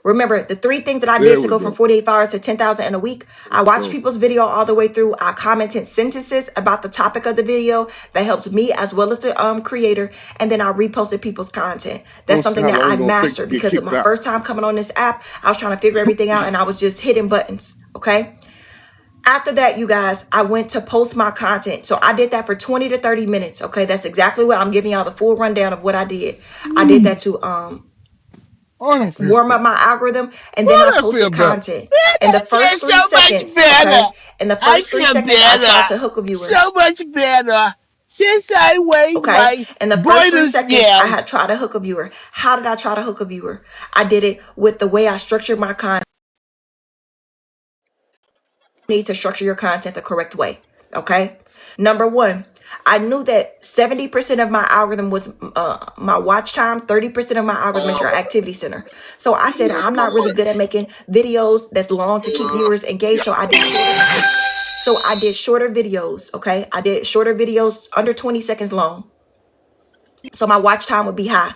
Remember, the 3 things that I There did to we go from go. 48 hours to 10,000 in a week. I watched people's video all the way through. I commented sentences about the topic of the video that helps me as well as the creator. And then I reposted people's content. I That's don't see something how that long I it's gonna take to mastered get because of kicked my out. first time coming on this app. I was trying to figure everything out and I was just hitting buttons. Okay. After that, you guys, I went to post my content. So I did that for 20 to 30 minutes. Okay. That's exactly what I'm giving y'all the full rundown of what I did. I did that to Oh, that feels warm up better. my algorithm, and then I Oh, that feel posted better. content. Man, In the that first feels 3 so much seconds, better. okay? In the I first 3 feel seconds, I tried better. to hook a viewer. So much better. Since I waved Okay. my In the first 3 boilers seconds, I down. had tried to hook a viewer. How did I try to hook a viewer? I did it with the way I structured my content. You need to structure your content the correct way. Okay. Number 1, I knew that 70% of my algorithm was my watch time, 30% of my algorithm is your activity center. So I said I'm not really good at making videos that's long to keep viewers engaged. So I did shorter videos. Okay. I did shorter videos under 20 seconds long. So my watch time would be high.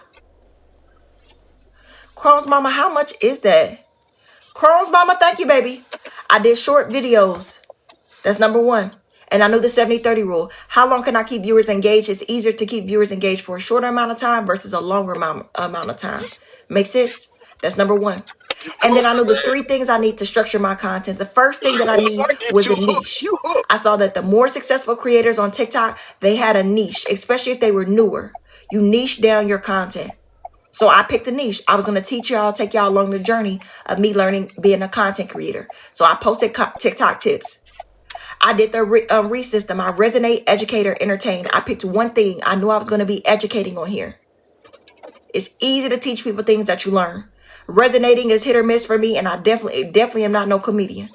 Chrome's mama, how much is that? Chrome's mama, thank you, baby. I did short videos. That's number 1. And I knew the 70-30 rule. How long can I keep viewers engaged? It's easier to keep viewers engaged for a shorter amount of time versus a longer amount of time. Make sense? That's number 1. And then I knew the 3 things I need to structure my content. The first thing that I Once need I get was you a hooked, niche. you hooked. I saw that the more successful creators on TikTok, they had a niche, especially if they were newer. You niche down your content. So I picked a niche. I was going to teach y'all, take y'all along the journey of me learning being a content creator. So I posted TikTok tips. I did the re-system. I resonate, educator, entertain. I picked one thing. I knew I was going to be educating on here. It's easy to teach people things that you learn. Resonating is hit or miss for me, and I definitely am not no comedian.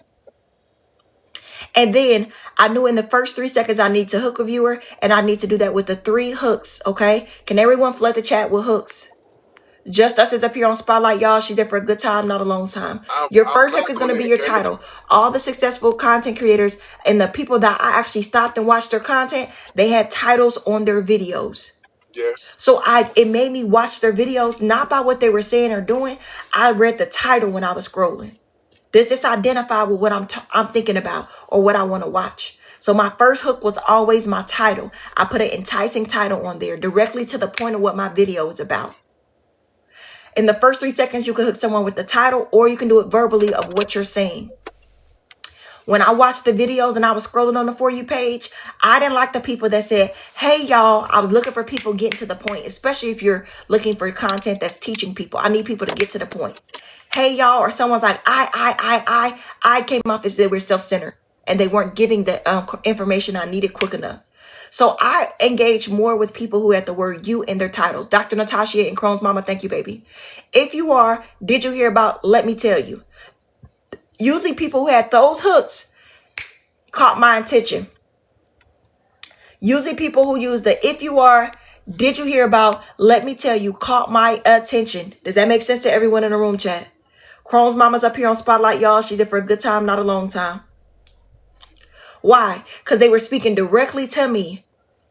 And then I knew in the first 3 seconds I need to hook a viewer, and I need to do that with the 3 hooks. Okay? Can everyone flood the chat with hooks? Just Us is up here on Spotlight, y'all. She's there for a good time, not a long time. Your I'm first not hook is going to gonna be your engage. title. All the successful content creators and the people that I actually stopped and watched their content, they had titles on their videos. Yes. So it made me watch their videos, not by what they were saying or doing. I read the title when I was scrolling. Does this identify with what I'm thinking about or what I want to watch? So my first hook was always my title. I put an enticing title on there directly to the point of what my video is about. In the first 3 seconds, you can hook someone with the title, or you can do it verbally of what you're saying. When I watched the videos and I was scrolling on the For You page, I didn't like the people that said, hey, y'all. I was looking for people getting to the point, especially if you're looking for content that's teaching people. I need people to get to the point. Hey, y'all, or someone's like, I came off as they were self-centered and they weren't giving the information I needed quick enough. So I engage more with people who had the word you in their titles. Dr. Natasha and Chrome's mama, thank you, baby. If you are, did you hear about, let me tell you. Usually people who had those hooks caught my attention. Usually people who use the if you are, did you hear about, let me tell you, caught my attention. Does that make sense to everyone in the room chat? Chrome's mama's up here on Spotlight, y'all. She's there for a good time, not a long time. Why? Because they were speaking directly to me.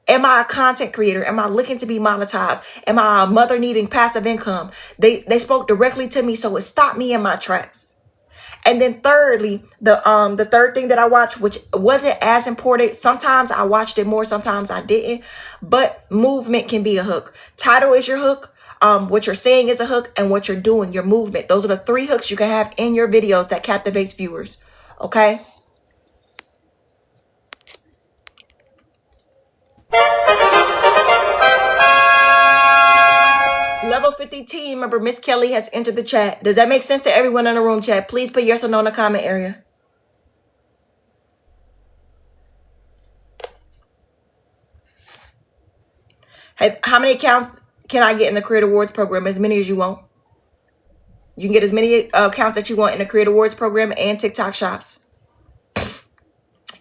Am I a content creator? Am I looking to be monetized? Am I a mother needing passive income? They spoke directly to me, so it stopped me in my tracks. And then thirdly, the third thing that I watched, which wasn't as important. Sometimes I watched it more, sometimes I didn't. But movement can be a hook. Title is your hook. What you're saying is a hook, and what you're doing, your movement. Those are the 3 hooks you can have in your videos that captivates viewers. Okay. Level 50 team member Miss Kelly has entered the chat. Does that make sense to everyone in the room chat? Please put yes or no in the comment area. Hey, how many accounts can I get in the Creator Awards program? As many as you want. You can get as many accounts that you want in the Creator Awards program and TikTok shops.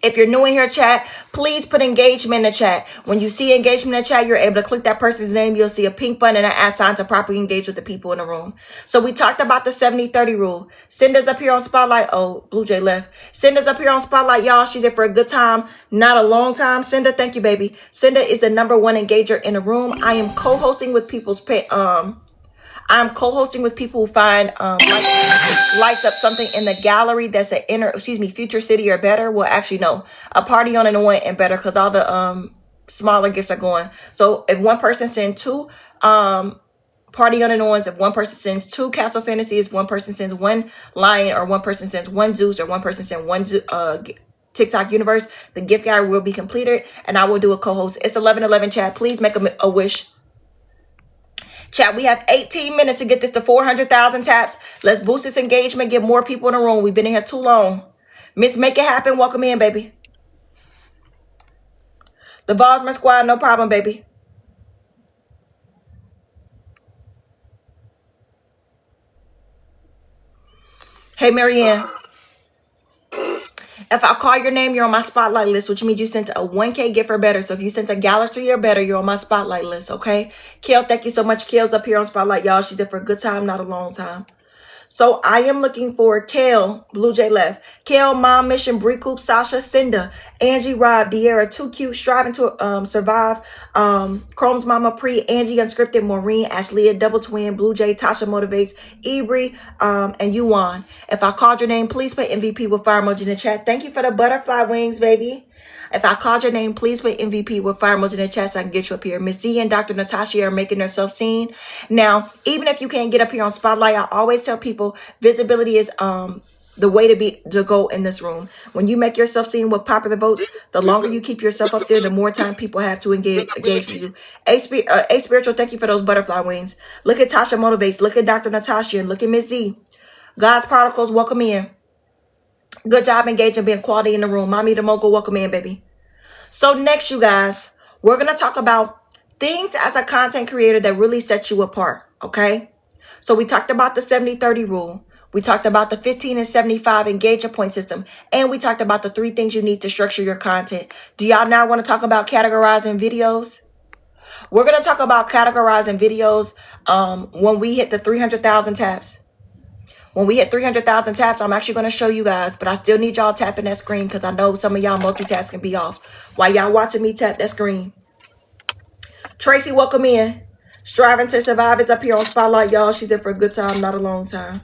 If you're new in here, chat, please put engagement in the chat. When you see engagement in the chat, you're able to click that person's name. You'll see a pink button and an @ sign to properly engage with the people in the room. So we talked about the 70-30 rule. Cinda's up here on Spotlight. Oh, Blue Jay left. Cinda's up here on Spotlight, y'all. She's here for a good time, not a long time. Cinda, thank you, baby. Cinda is the #1 engager in the room. I am co-hosting with people's I'm co-hosting with people who find lights up something in the gallery that's an future city or better. Well, actually, no, a party on and on and better, because all the smaller gifts are going. So if one person sends 2 party on and ons, if one person sends 2 Castle Fantasies, one person sends 1 Lion, or one person sends 1 Zeus, or one person sends 1 TikTok universe, the gift guide will be completed, and I will do a co-host. It's 11:11, chat. Please make a wish. Chat, we have 18 minutes to get this to 400,000 taps. Let's boost this engagement, get more people in the room. We've been in here too long. Miss Make It Happen, welcome in, baby. The Bosman Squad, no problem, baby. Hey, Marianne. If I call your name, you're on my spotlight list, which means you sent a 1K gift or better. So if you sent a Galaxy or better, you're on my spotlight list, okay? Kale, thank you so much. Kale's up here on spotlight, y'all. She's there for a good time, not a long time. So I am looking for Kale, Blue Jay left. Kale, Mom Mission, Bree Coop, Sasha, Cinda, Angie, Rob, De'Ara, Too Cute, Striving to Survive, Chrome's Mama, Pre, Angie, Unscripted, Maureen, Ashley, Double Twin, Blue Jay, Tasha Motivates, Ibri, and Yuan. If I called your name, please put MVP with fire emoji in the chat. Thank you for the butterfly wings, baby. If I called your name, please put MVP with fire emoji in the chat so I can get you up here. Miss Z and Dr. Natasha are making themselves seen. Now, even if you can't get up here on Spotlight, I always tell people visibility is the way to go in this room. When you make yourself seen with popular votes, the longer you keep yourself up there, the more time people have to engage with you. A Spiritual, thank you for those butterfly wings. Look at Tasha Motivates. Look at Dr. Natasha and look at Miss Z. God's Particles, welcome in. Good job engaging, being quality in the room. Mommy the Mogul, welcome in, baby. So next, you guys, we're going to talk about things as a content creator that really set you apart, okay? So we talked about the 70-30 rule. We talked about the 15 and 75 engagement point system. And we talked about the 3 things you need to structure your content. Do y'all now want to talk about categorizing videos? We're going to talk about categorizing videos when we hit the 300,000 taps. When we hit 300,000 taps, I'm actually going to show you guys, but I still need y'all tapping that screen because I know some of y'all multitasking be off. While y'all watching me tap that screen. Tracy, welcome in. Striving to Survive is up here on Spotlight, y'all. She's in for a good time, not a long time.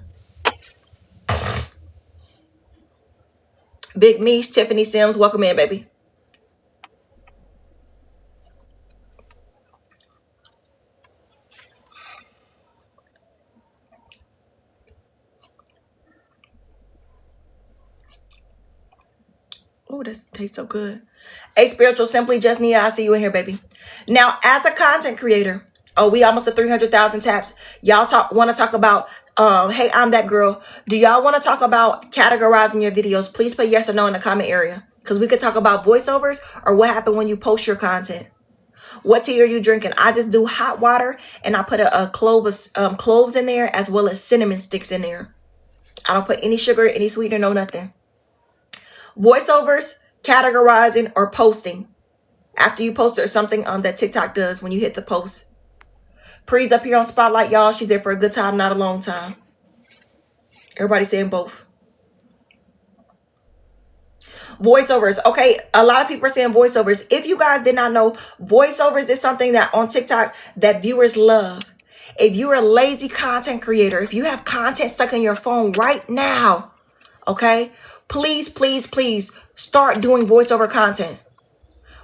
Big Meesh, Tiffany Sims, welcome in, baby. Oh, this tastes so good. A Spiritual, Simply Just Nia, I see you in here, baby. Now, as a content creator, we almost at 300,000 taps. Y'all want to talk about, hey, I'm that girl. Do y'all want to talk about categorizing your videos? Please put yes or no in the comment area. Because we could talk about voiceovers or what happened when you post your content. What tea are you drinking? I just do hot water and I put a clove of cloves in there as well as cinnamon sticks in there. I don't put any sugar, any sweetener, no nothing. Voiceovers, categorizing, or posting. After you post or something that TikTok does when you hit the post. Pre's up here on Spotlight, y'all. She's there for a good time, not a long time. Everybody saying both. Voiceovers. Okay, a lot of people are saying voiceovers. If you guys did not know, voiceovers is something that on TikTok that viewers love. If you're a lazy content creator, if you have content stuck in your phone right now, okay, please, please, please start doing voiceover content.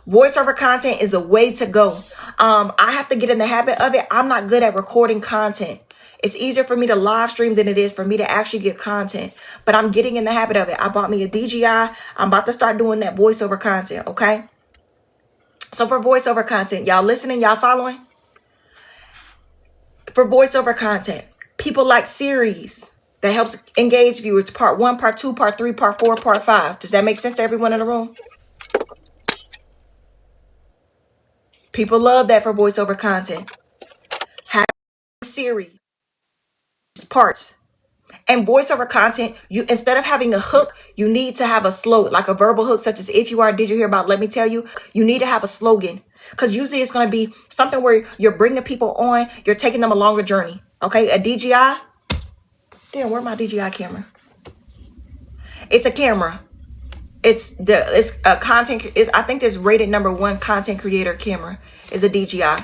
Voiceover content is the way to go. I have to get in the habit of it. I'm not good at recording content. It's easier for me to live stream than it is for me to actually get content. But I'm getting in the habit of it. I bought me a DJI. I'm about to start doing that voiceover content, okay? So for voiceover content, y'all listening, y'all following? For voiceover content, people like series that helps engage viewers. Part 1, part 2, part 3, part 4, part 5. Does that make sense to everyone in the room? People love that for voiceover content. Having series, parts. And voiceover content, you instead of having a hook, you need to have a slogan, like a verbal hook, such as if you are, did you hear about, let me tell you, you need to have a slogan. Because usually it's going to be something where you're bringing people on, you're taking them a longer journey. Okay, a DJI. Damn, where's my DJI camera? It's a camera. It's a content. I think it's rated #1 content creator camera is a DJI.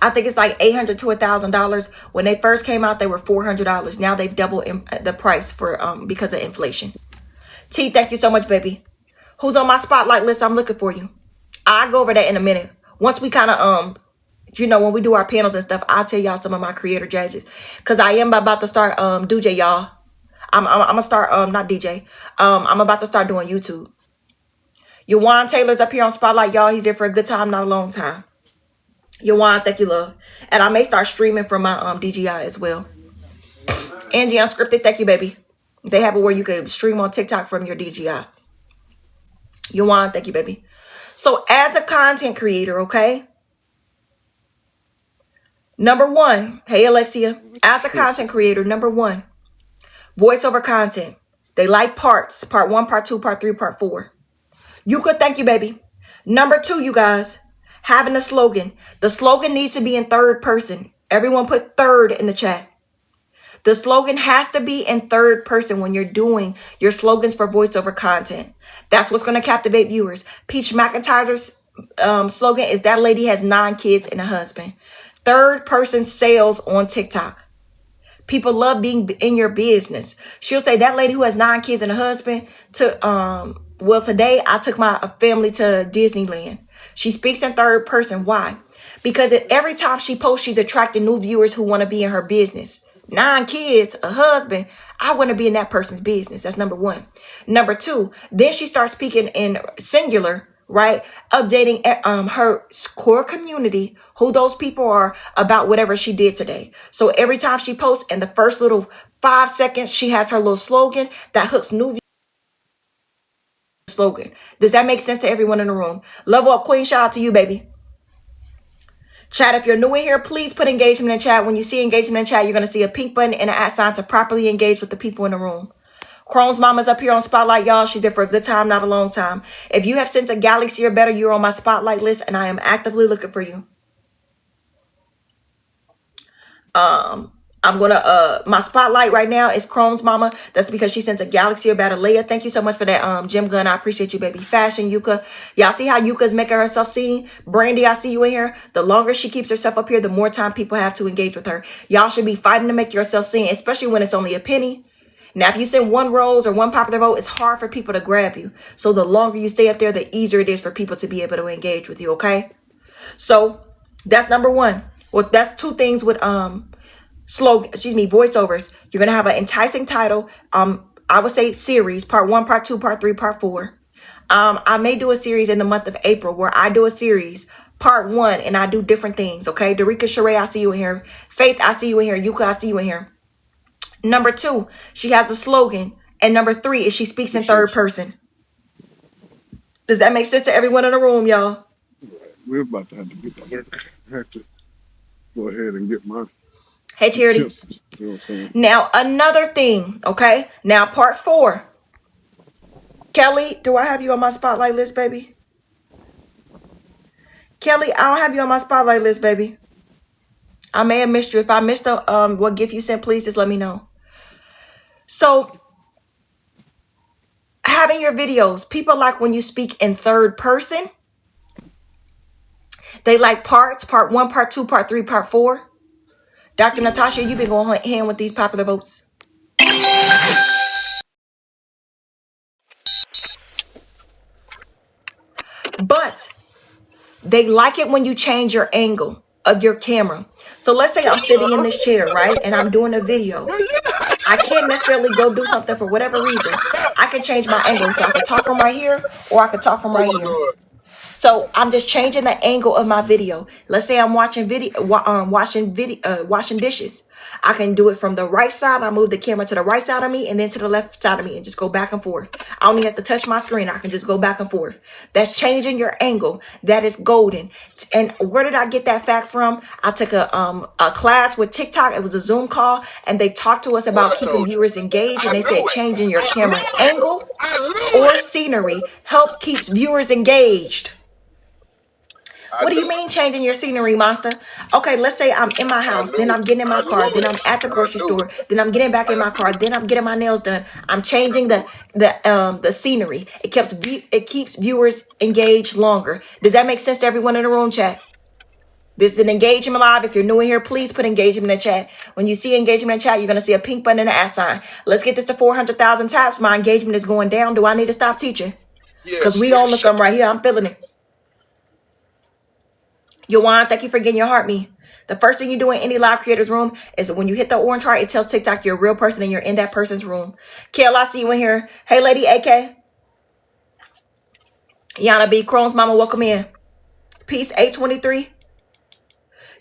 I think it's like $800 to $1,000. When they first came out, they were $400. Now they've doubled the price for because of inflation. T, thank you so much, baby. Who's on my spotlight list? I'm looking for you. I'll go over that in a minute. Once we kind of you know, when we do our panels and stuff, I'll tell y'all some of my creator judges, because I am about to start DJ, y'all. I'm gonna start not DJ. I'm about to start doing YouTube. Yawan Taylor's up here on Spotlight, y'all. He's here for a good time, not a long time. Yawan, thank you, love. And I may start streaming from my DJI as well. Angie Unscripted, thank you, baby. They have it where you can stream on TikTok from your DJI. Yawan, thank you, baby. So as a content creator, okay? Number one, hey Alexia, as a content creator, number one, voiceover content. They like parts, part 1, part 2, part 3, part 4. You could, thank you, baby. Number 2, you guys, having a slogan. The slogan needs to be in third person. Everyone put third in the chat. The slogan has to be in third person when you're doing your slogans for voiceover content. That's what's going to captivate viewers. Peach McIntyre's slogan is that lady has 9 kids and a husband. Third person sales on TikTok. People love being in your business. She'll say that lady who has 9 kids and a husband well, today I took my family to Disneyland. She speaks in third person. Why? Because every time she posts, she's attracting new viewers who want to be in her business. 9 kids, a husband. I want to be in that person's business. That's number 1. Number 2, then she starts speaking in singular, right? Updating her core community, who those people are, about whatever she did today. So every time she posts, in the first little 5 seconds, she has her little slogan that hooks new viewers. Slogan. Does that make sense to everyone in the room? Level Up Queen, shout out to you, baby. Chat, if you're new in here, please put engagement in chat. When you see engagement in chat, you're going to see a pink button and an @ sign to properly engage with the people in the room. Chrome's mama's up here on Spotlight, y'all. She's there for a good time, not a long time. If you have sent a Galaxy or better, you're on my Spotlight list, and I am actively looking for you. I'm gonna my Spotlight right now is Chrome's mama. That's because she sent a Galaxy or better. Leia, thank you so much for that Jim Gunn. I appreciate you, baby. Fashion Yuka, y'all see how Yuka's making herself seen? Brandy, I see you in here. The longer she keeps herself up here, the more time people have to engage with her. Y'all should be fighting to make yourself seen, especially when it's only a penny. Now, if you send 1 rose or 1 popular vote, it's hard for people to grab you. So the longer you stay up there, the easier it is for people to be able to engage with you, okay? So that's number 1. Well, that's 2 things with voiceovers. You're gonna have an enticing title. I would say series, part 1, part 2, part 3, part 4. I may do a series in the month of April where I do a series, part 1, and I do different things, okay? Darika Sheree, I see you in here. Faith, I see you in here. Yuka, I see you in here. Number 2, she has a slogan. And number 3 is she speaks in third person. Does that make sense to everyone in the room, y'all? We're about to have to get to work. I have to go ahead and get my Hey, Charity. chips. You know what I'm saying? Now, another thing, okay? Now, part 4. Kelly, do I have you on my Spotlight list, baby? Kelly, I don't have you on my Spotlight list, baby. I may have missed you. If I missed what gift you sent, please just let me know. So, having your videos, people like when you speak in third person. They like parts, part 1, part 2, part 3, part 4. Dr. Natasha, you've been going hand with these popular votes. But they like it when you change your angle of your camera. So let's say I'm sitting in this chair, right? And I'm doing a video. I can't necessarily go do something for whatever reason. I can change my angle. So I can talk from right here, or I can talk from right here. So I'm just changing the angle of my video. Let's say I'm watching washing dishes. I can do it from the right side. I move the camera to the right side of me and then to the left side of me and just go back and forth. I don't even have to touch my screen. I can just go back and forth. That's changing your angle. That is golden. And where did I get that fact from? I took a class with TikTok. It was a Zoom call, and they talked to us about keeping viewers engaged. And they said changing your camera angle or scenery helps keeps viewers engaged. What do you mean changing your scenery, monster? Okay, let's say I'm in my house, then I'm getting in my car, then I'm at the grocery store, then I'm getting back in my car, then I'm getting my nails done. I'm changing the scenery. It keeps viewers engaged longer. Does that make sense to everyone in the room, chat? This is an engagement live. If you're new in here, please put engagement in the chat. When you see engagement in the chat, you're going to see a pink button and an @ sign. Let's get this to 400,000 taps. My engagement is going down. Do I need to stop teaching? Because we on the come right here. I'm feeling it. Yohan, thank you for getting your heart me. The first thing you do in any live creators room is when you hit the orange heart, it tells TikTok you're a real person and you're in that person's room. Kale, I see you in here. Hey, Lady AK. Yana B. Crohn's mama, welcome in. Peace 823.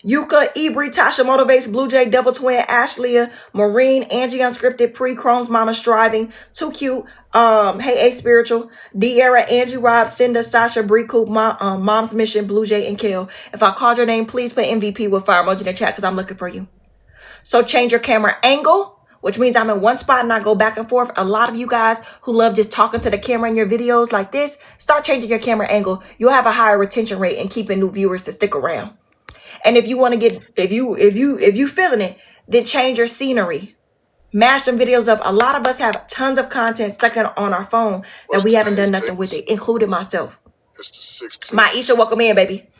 Yuka, Ebri, Tasha Motivates, Blue Jay, Double Twin, Ashley, Maureen, Angie Unscripted, Pre, Crohn's Mama Striving, Too Cute, Hey A Spiritual, De'Ara, Angie Rob, Cinda, Sasha, Bree Coop, Mom's Mission, Blue Jay, and Kale. If I called your name, please put MVP with fire emoji in the chat because I'm looking for you. So change your camera angle, which means I'm in one spot and I go back and forth. A lot of you guys who love just talking to the camera in your videos like this, start changing your camera angle. You'll have a higher retention rate and keeping new viewers to stick around. And if you want to get, if you feeling it, then change your scenery. Mash some videos up. A lot of us have tons of content stuck on our phone that we haven't done nothing with it, including myself. Maisha, welcome in, baby.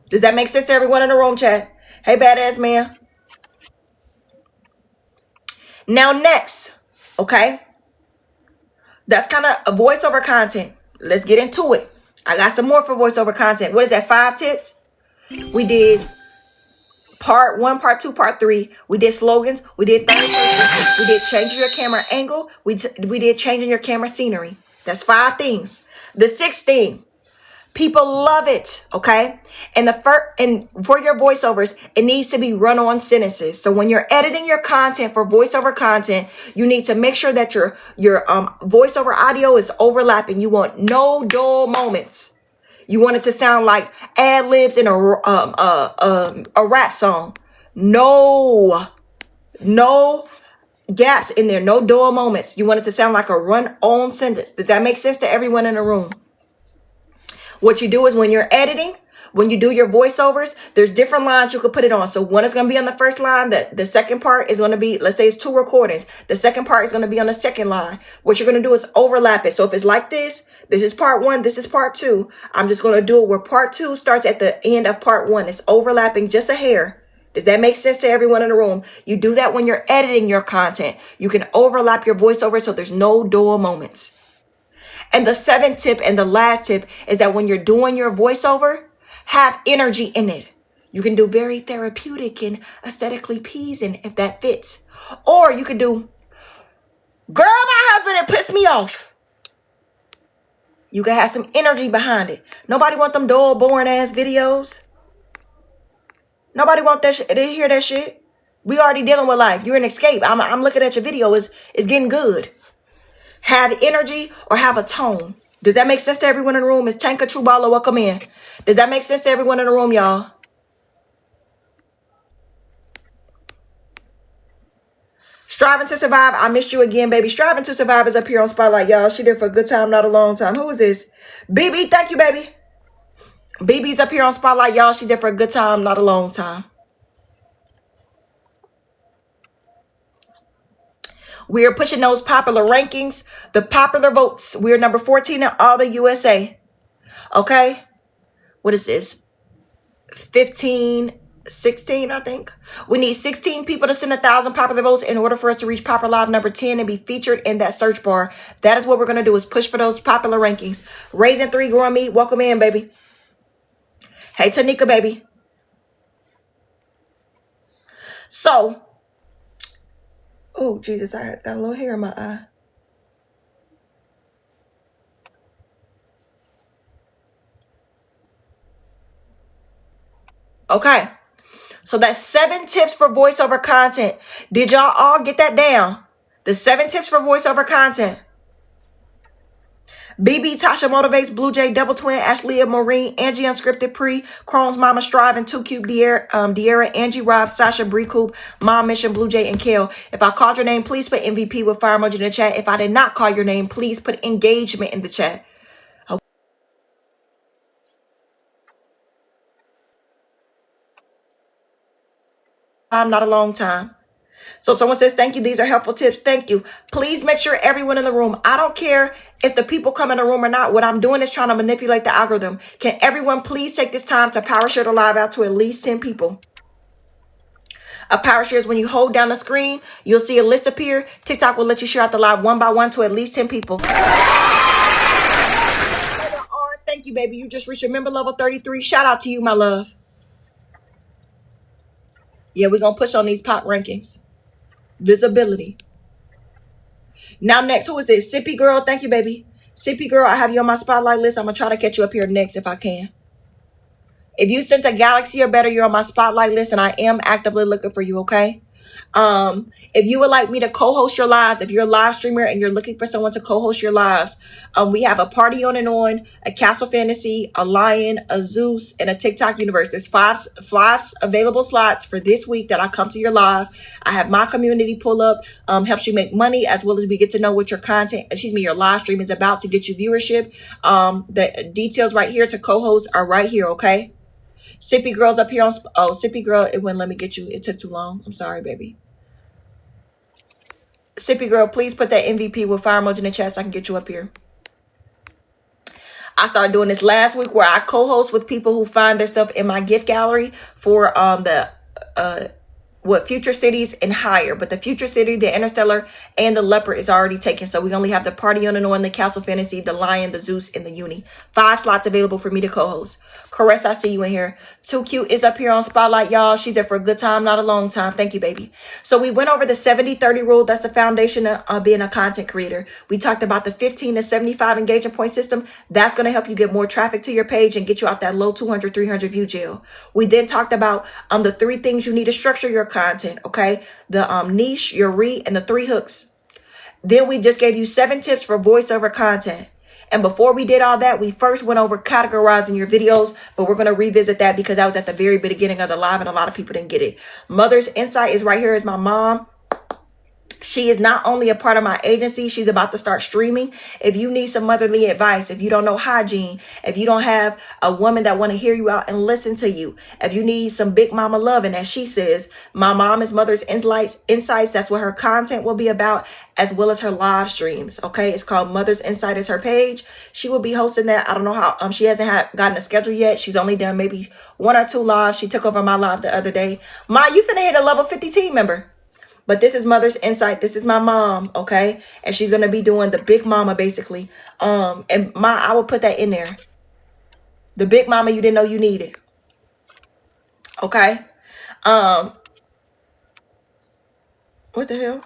Does that make sense to everyone in the room, chat? Hey, badass man. Now next, okay? That's kind of a voiceover content. Let's get into it. I got some more for voiceover content. What is that? 5 tips? We did part 1, part 2, part 3. We did slogans. We did third person. We did changing your camera angle. We did changing your camera scenery. That's 5 things. The 6th thing, people love it, okay? And for your voiceovers, it needs to be run-on sentences. So when you're editing your content for voiceover content, you need to make sure that your voiceover audio is overlapping. You want no dull moments. You want it to sound like ad-libs in a rap song. No gaps in there. No dull moments. You want it to sound like a run-on sentence. Did that make sense to everyone in the room? What you do is when you're editing, when you do your voiceovers, there's different lines you could put it on. So one is going to be on the first line. The second part is going to be, let's say it's 2 recordings. The second part is going to be on the second line. What you're going to do is overlap it. So if it's like this is part 1, this is part 2. I'm just going to do it where part 2 starts at the end of part 1. It's overlapping just a hair. Does that make sense to everyone in the room? You do that when you're editing your content. You can overlap your voiceover so there's no dull moments. And the 7th tip and the last tip is that when you're doing your voiceover, have energy in it. You can do very therapeutic and aesthetically pleasing if that fits. Or you could do, girl, my husband, it pissed me off. You can have some energy behind it. Nobody want them dull, boring ass videos. Nobody want that shit. They didn't hear that shit. We already dealing with life. You're an escape. I'm looking at your video. It's getting good. Have energy or have a tone. Does that make sense to everyone in the room? Is Tanka Trubala, welcome in. Does that make sense to everyone in the room, y'all? Striving to Survive. I missed you again, baby. Striving to Survive is up here on Spotlight, y'all. She there for a good time, not a long time. Who is this? BB, thank you, baby. BB's up here on Spotlight, y'all. She's there for a good time, not a long time. We are pushing those popular rankings, the popular votes. We're number 14 in all the USA. Okay? What is this? 15, 16, I think. We need 16 people to send 1,000 popular votes in order for us to reach Popular Live number 10 and be featured in that search bar. That is what we're going to do, is push for those popular rankings. Raising 3, growing meat. Welcome in, baby. Hey, Tanika, baby. So, oh, Jesus, I got a little hair in my eye. Okay. So that's 7 tips for voiceover content. Did y'all all get that down? The 7 tips for voiceover content. BB, Tasha Motivates, Blue Jay, Double Twin, Ashley, Maureen, Angie Unscripted, Pre, Crohn's Mama Striving, 2 Cube, De'Ara, Angie Rob, Sasha, Bree Coop, Mom Mission, Blue Jay, and Kale. If I called your name, please put MVP with fire emoji in the chat. If I did not call your name, please put engagement in the chat. Okay. I'm not a long time. So someone says, thank you. These are helpful tips. Thank you. Please make sure everyone in the room, I don't care if the people come in the room or not. What I'm doing is trying to manipulate the algorithm. Can everyone please take this time to power share the live out to at least 10 people? A power share is when you hold down the screen, you'll see a list appear. TikTok will let you share out the live one by one to at least 10 people. Thank you, baby. You just reached your member level 33. Shout out to you, my love. Yeah, we're going to push on these pop rankings. Visibility. Now next, who is this? Sippy Girl. Thank you, baby. Sippy Girl, I have you on my spotlight list. I'm going to try to catch you up here next if I can. If you sent a galaxy or better, you're on my spotlight list, and I am actively looking for you, okay? If you would like me to co-host your lives, if you're a live streamer and you're looking for someone to co-host your lives, we have a Party On and On, a Castle Fantasy, a Lion, a Zeus, and a TikTok Universe. There's five available slots for this week that I come to your live. I have my community pull up, helps you make money, as well as we get to know what your your live stream is about to get you viewership. The details right here to co-host are right here, okay? Sippy Girl's up here on, Sippy Girl, it wouldn't let me get you. It took too long. I'm sorry, baby. Sippy Girl, please put that MVP with fire emoji in the chat so I can get you up here. I started doing this last week where I co-host with people who find themselves in my gift gallery for Future Cities and higher. But the Future City, the Interstellar, and the Leopard is already taken. So we only have the Party On and On, the Castle Fantasy, the Lion, the Zeus, and the Uni. 5 slots available for me to co-host. Caress, I see you in here. Too Cute is up here on Spotlight, y'all. She's there for a good time, not a long time. Thank you, baby. So we went over the 70-30 rule. That's the foundation of being a content creator. We talked about the 15 to 75 engagement point system. That's going to help you get more traffic to your page and get you out that low 200, 300 view jail. We then talked about the 3 things you need to structure your content, okay? The niche, your read, and the 3 hooks. Then we just gave you 7 tips for voiceover content. And before we did all that, we first went over categorizing your videos, but we're going to revisit that because that was at the very beginning of the live and a lot of people didn't get it. Mother's Insight is right here as my mom. She is not only a part of my agency, she's about to start streaming. If you need some motherly advice, if you don't know hygiene, if you don't have a woman that want to hear you out and listen to you, if you need some big mama loving, as she says, my mom is Mother's Insights. That's what her content will be about, as well as her live streams. Okay, it's called Mother's Insight is her page. She will be hosting that. I don't know how. She hasn't gotten a schedule yet. She's only done maybe 1 or 2 lives. She took over my live the other day. Ma, you finna hit a level 50 team member. But this is Mother's Insight. This is my mom, okay? And she's going to be doing the big mama, basically. And I will put that in there. The big mama you didn't know you needed. Okay? What the hell?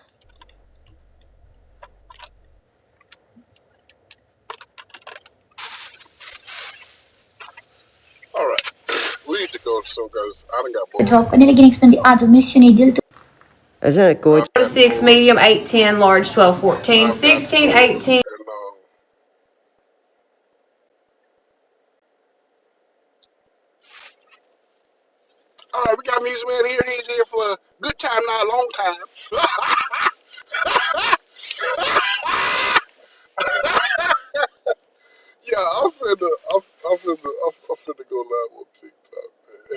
All right. We need to go to some guys. I done got bored. Drop and again expand the odds of mission deal to Isn't it good? 6, medium, 8, 10, large, 12, 14, 16, 18. And, all right, we got Music Man here. He's here for a good time, not a long time. Yeah, I'm finna go live on TikTok, man.